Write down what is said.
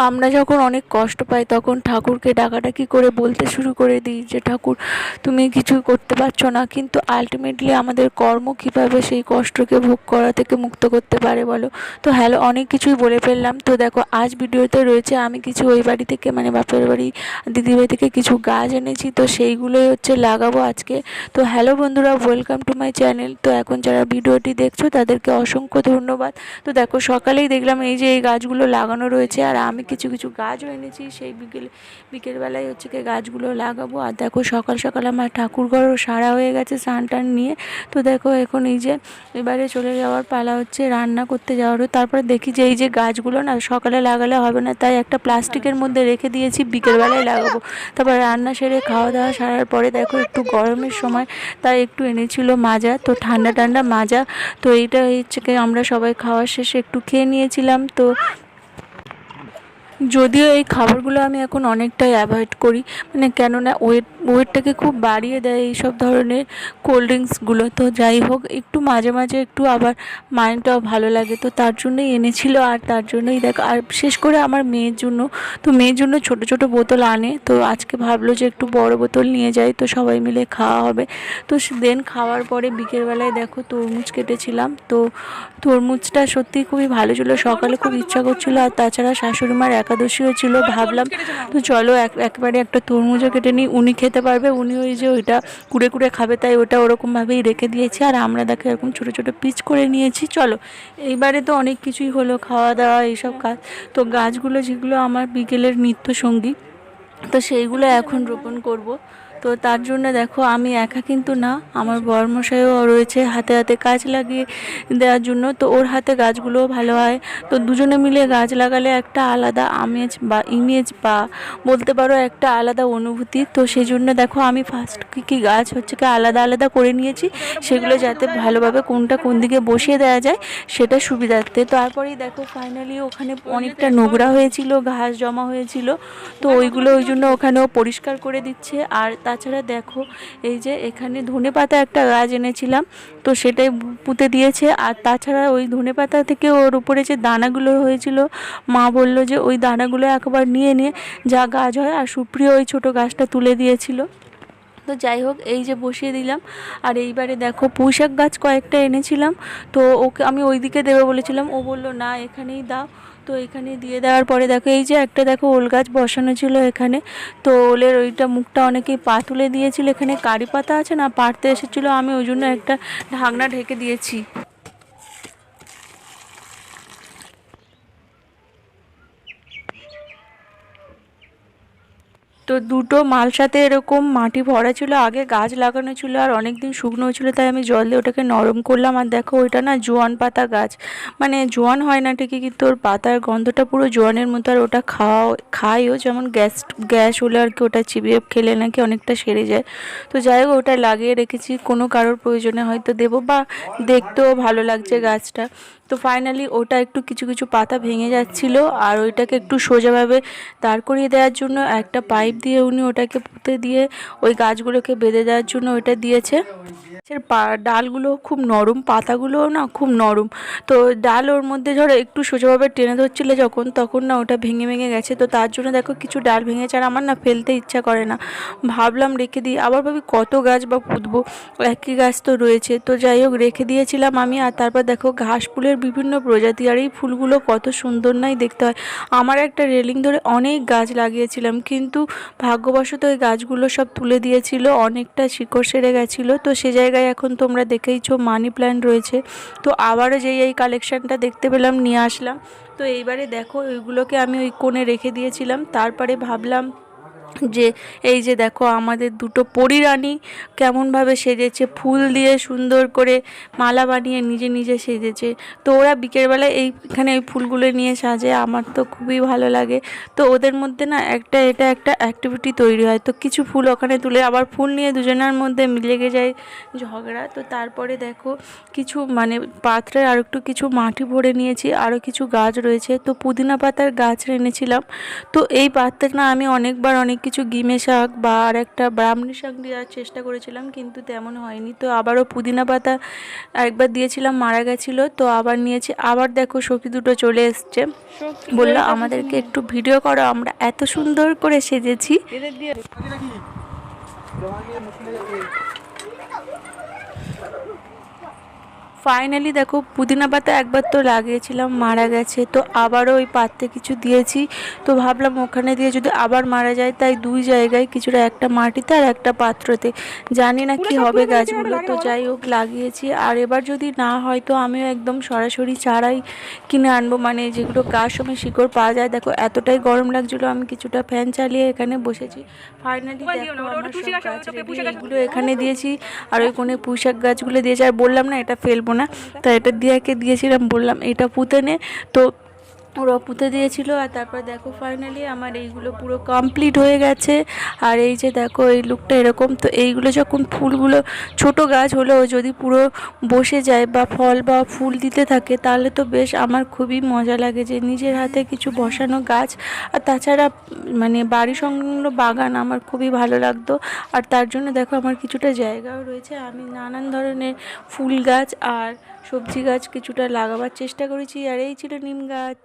আমরা যখন অনেক কষ্ট পাই তখন ঠাকুরকে ডাকাডাকি করে বলতে শুরু করে দিই যে ঠাকুর তুমি কিছুই করতে পারছো না, কিন্তু আলটিমেটলি আমাদের কর্ম কীভাবে সেই কষ্টকে ভোগ করা থেকে মুক্ত করতে পারে বলো। তো হ্যালো, অনেক কিছুই বলে ফেললাম। তো দেখো আজ ভিডিওতে রয়েছে আমি কিছু ওই বাড়ি থেকে মানে বাপের বাড়ি দিদিবাড়ি থেকে কিছু গাছ এনেছি, তো সেইগুলোই হচ্ছে লাগাবো আজকে। তো হ্যালো বন্ধুরা, ওয়েলকাম টু মাই চ্যানেল। তো এখন যারা ভিডিওটি দেখছো তাদেরকে অসংখ্য ধন্যবাদ। তো দেখো সকালেই দেখলাম এই যে এই গাছগুলো লাগানো রয়েছে, আর আমি কিছু কিছু গাছও এনেছি সেই বিকেলবেলায় হচ্ছে কি গাছগুলো লাগাবো। আর দেখো সকাল সকাল আমার ঠাকুরঘরও সারা হয়ে গেছে স্নান টান নিয়ে। তো দেখো এখন এই যে এবারে চলে যাওয়ার পালা হচ্ছে রান্না করতে যাওয়ারও। তারপরে দেখি যে এই যে গাছগুলো না সকালে লাগালে হবে না, তাই একটা প্লাস্টিকের মধ্যে রেখে দিয়েছি, বিকেলবেলায় লাগাবো। তারপর রান্না সেরে খাওয়া দাওয়া সারার পরে দেখো একটু গরমের সময় তাই একটু এনেছিল মাজা, তো ঠান্ডা ঠান্ডা মাজা। তো এইটা হচ্ছে কি আমরা সবাই খাওয়ার শেষে একটু খেয়ে নিয়েছিলাম। তো যদিও এই খাবারগুলো আমি এখন অনেকটাই অ্যাভয়েড করি, মানে কেননা ওয়েটটাকে খুব বাড়িয়ে দেয় এইসব ধরনের কোল্ড ড্রিঙ্কসগুলো। তো যাই হোক, একটু মাঝে মাঝে একটু আবার মাইন্ডটাও ভালো লাগে, তো তার জন্যই এনেছিল। আর তার জন্যই দেখো, আর বিশেষ করে আমার মেয়ের জন্য, তো মেয়ের জন্য ছোট ছোট বোতল আনে, তো আজকে ভাবলো যে একটু বড় বোতল নিয়ে যাই, তো সবাই মিলে খাওয়া হবে। তো দেন খাওয়ার পরে বিকেলবেলায় দেখো তরমুজ কেটেছিলাম। তো তরমুজটা সত্যিই খুবই ভালো ছিল, সকালে খুব ইচ্ছা করছিল, আর তাছাড়া শাশুড়ি মার একাদশীও ছিল। ভাবলাম তো চলো একবারে একটা তরমুজও কেটে নিই, উনি খেতে পারবে, উনি ওই যে ওইটা কুড়ে কুড়ে খাবে, তাই ওটা ওরকমভাবেই রেখে দিয়েছি। আর আমরা দেখো এরকম ছোটো ছোটো পিচ করে নিয়েছি। চলো এইবারে তো অনেক কিছুই হলো, খাওয়া দাওয়া এইসব কাজ। তো গাছগুলো যেগুলো আমার বিকেলের নিত্য সঙ্গী, তো সেইগুলো এখন রোপণ করব। তো তার জন্য দেখো আমি একা কিন্তু না, আমার বরমশাইও রয়েছে হাতে হাতে কাজ লাগিয়ে দেওয়ার জন্য। তো ওর হাতে গাছগুলোও ভালো হয়। তো দুজনে মিলে গাছ লাগালে একটা আলাদা আমেজ বা ইমেজ বা বলতে পারো একটা আলাদা অনুভূতি। তো সেই জন্য দেখো আমি ফার্স্ট কী কী গাছ হচ্ছে কি আলাদা আলাদা করে নিয়েছি, সেগুলো যাতে ভালোভাবে কোনটা কোন দিকে বসিয়ে দেওয়া যায় সেটা সুবিধার্থে। তারপরেই দেখো ফাইনালি ওখানে অনেকটা নোংরা হয়েছিল, ঘাস জমা হয়েছিল, তো ওইগুলো ওই জন্য ওখানেও পরিষ্কার করে দিচ্ছে। আর তাছাড়া দেখো এই যে এখানে ধনেপাতা একটা গাছ এনেছিলাম, তো সেটাই পুঁতে দিয়েছে। আর তাছাড়া ওই ধনেপাতা থেকে ওর উপরে যে দানাগুলো হয়েছিল, মা বলল যে ওই দানাগুলো একবার নিয়ে নিয়ে যা গাছ হয়, আর সুপ্রিয় ওই ছোটো গাছটা তুলে দিয়েছিল। তো যাই হোক এই যে বসিয়ে দিলাম। আর এইবারে দেখো পুঁইশাক গাছ কয়েকটা এনেছিলাম, তো ওকে আমি ওই দিকে দেবো বলেছিলাম, ও বললো না এখানেই দাও। তো এখানে দিয়ে দেওয়ার পরে দেখো এই যে একটা দেখো ওল গাছ বসানো ছিল এখানে, তো ওলের ওইটা মুখটা অনেকেই পা তুলে দিয়েছিল, এখানে কারি পাতা আছে না পাড়তে এসেছিলো, আমি ওই জন্য একটা ঢাকনা ঢেকে দিয়েছি। তো দুটো মালসাতে এরকম মাটি ভরা ছিল, আগে গাছ লাগানো ছিল আর অনেক দিন শুকনো ছিল, তাই আমি জল দিয়ে ওটাকে নরম করলাম। আর দেখো ওইটা না জোয়ান পাতা গাছ, মানে জোয়ান হয় না ঠিকই, কিন্তু ওর পাতার গন্ধটা পুরো জোয়ানের মতো। আর ওটা খাইও, যেমন গ্যাস গ্যাস হলে আর কি ওটা চিবিয়ে খেলে নাকি অনেকটা সেরে যায়। তো যাই হোক ওটা লাগিয়ে রেখেছি, কোনো কারোর প্রয়োজনে হয়তো দেবো, বা দেখতেও ভালো লাগছে গাছটা। তো ফাইনালি ওটা একটু কিছু কিছু পাতা ভেঙে যাচ্ছিলো, আর ওইটাকে একটু সোজাভাবে দাঁড় করিয়ে দেওয়ার জন্য একটা পাইপ দিয়ে উনি ওটাকে পুঁতে দিয়ে ওই গাছগুলোকে বেঁধে দেওয়ার জন্য ওইটা দিয়েছে। গাছের ডালগুলো খুব নরম, পাতাগুলোও না খুব নরম, তো ডাল ওর মধ্যে ধরো একটু সোজাভাবে টেনে ধরছিলে যখন, তখন না ওটা ভেঙে ভেঙে গেছে। তো তার জন্য দেখো কিছু ডাল ভেঙেছে, আর আমার না ফেলতে ইচ্ছা করে না, ভাবলাম রেখে দিই, আবার ভাবি কত গাছ বা পুঁতবো, একই গাছ তো রয়েছে। তো যাই হোক রেখে দিয়েছিলাম আমি। আর তারপর দেখো ঘাস ফুলের বিভিন্ন প্রজাতি, আর এই ফুলগুলো কত সুন্দর নাই দেখতে হয়। আমার একটা রেলিং ধরে অনেক গাছ লাগিয়েছিলাম, কিন্তু ভাগ্যবশত ওই গাছগুলো সব তুলে দিয়েছিল, অনেকটা শিকড় সেরে গেছিলো। তো সে জায়গায় এখন তোমরা দেখেইছো মানি প্ল্যান্ট রয়েছে। তো আবারও যেই এই কালেকশানটা দেখতে পেলাম নিয়ে আসলাম। তো এইবারে দেখো ওইগুলোকে আমি ওই কোণে রেখে দিয়েছিলাম। তারপরে ভাবলাম যে এই যে দেখো আমাদের দুটো পরীরানী কেমনভাবে সেজেছে, ফুল দিয়ে সুন্দর করে মালা বানিয়ে নিজে নিজে সেজেছে। তো ওরা বিকেলবেলায় এইখানে ওই ফুলগুলো নিয়ে সাজে, আমার তো খুবই ভালো লাগে। তো ওদের মধ্যে না এটা একটা অ্যাক্টিভিটি তৈরি হয়, তো কিছু ফুল ওখানে তুলে আবার ফুল নিয়ে দুজনের মধ্যে লেগে যায় ঝগড়া। তো তারপরে দেখো কিছু মানে পাত্রে আর একটু কিছু মাটি ভরে নিয়েছি, আরও কিছু গাছ রয়েছে। তো পুদিনা পাতার গাছ এনেছিলাম। তো এই পাত্রে না আমি অনেকবার অনেক কিছু গিমে শাক বা আর একটা ব্রাহ্মী শাক দেওয়ার চেষ্টা করেছিলাম, কিন্তু তেমন হয়নি। তো আবারও পুদিনা পাতা একবার দিয়েছিলাম, মারা গেছিলো, তো আবার নিয়েছি। আবার দেখো সখী দুটো চলে এসছে, বললো আমাদেরকে একটু ভিডিও করো, আমরা এত সুন্দর করে সেজেছি। ফাইনালি দেখো পুদিনা পাতা একবার তো লাগিয়েছিলাম, মারা গেছে, তো আবারও ওই পাত্রে কিছু দিয়েছি। তো ভাবলাম ওখানে দিয়ে যদি আবার মারা যায়, তাই দুই জায়গায় কিছুটা, একটা মাটিতে আর একটা পাত্রতে। জানি না কি হবে গাছগুলো, তো যাই হোক লাগিয়েছি। আর এবার যদি না হয় তো আমিও একদম সরাসরি চারাই কিনে আনবো, মানে যেগুলো গাছ সময় শিকড় পাওয়া যায়। দেখো এতটাই গরম লাগছিলো, আমি কিছুটা ফ্যান চালিয়ে এখানে বসেছি। ফাইনালি দেখো আমার সব গাছ রেডি, এইগুলো এখানে দিয়েছি, আর ওই কোণে পুঁইশাক গাছগুলো দিয়েছি। আর বললাম না এটা ফেলবো না, তাই এটা দিয়াকে দিয়েছিলাম, বললাম এটা পুঁতে নে, তো ওরা পুঁতে দিয়েছিল। আর তারপর দেখো ফাইনালি আমার এইগুলো পুরো কমপ্লিট হয়ে গেছে। আর এই যে দেখো এই লুকটা এরকম। তো এইগুলো যখন ফুলগুলো ছোট গাছ হলেও যদি পুরো বসে যায় বা ফল বা ফুল দিতে থাকে, তাহলে তো বেশ আমার খুবই মজা লাগে যে নিজের হাতে কিছু বসানো গাছ। আর তাছাড়া মানে বাড়ি সংলগ্ন বাগান আমার খুবই ভালো লাগতো। আর তার জন্য দেখো আমার কিছুটা জায়গাও রয়েছে, আমি নানান ধরনের ফুল গাছ আর সবজি গাছ কিছুটা লাগাবার চেষ্টা করেছি। আর এই ছিল নিম গাছ।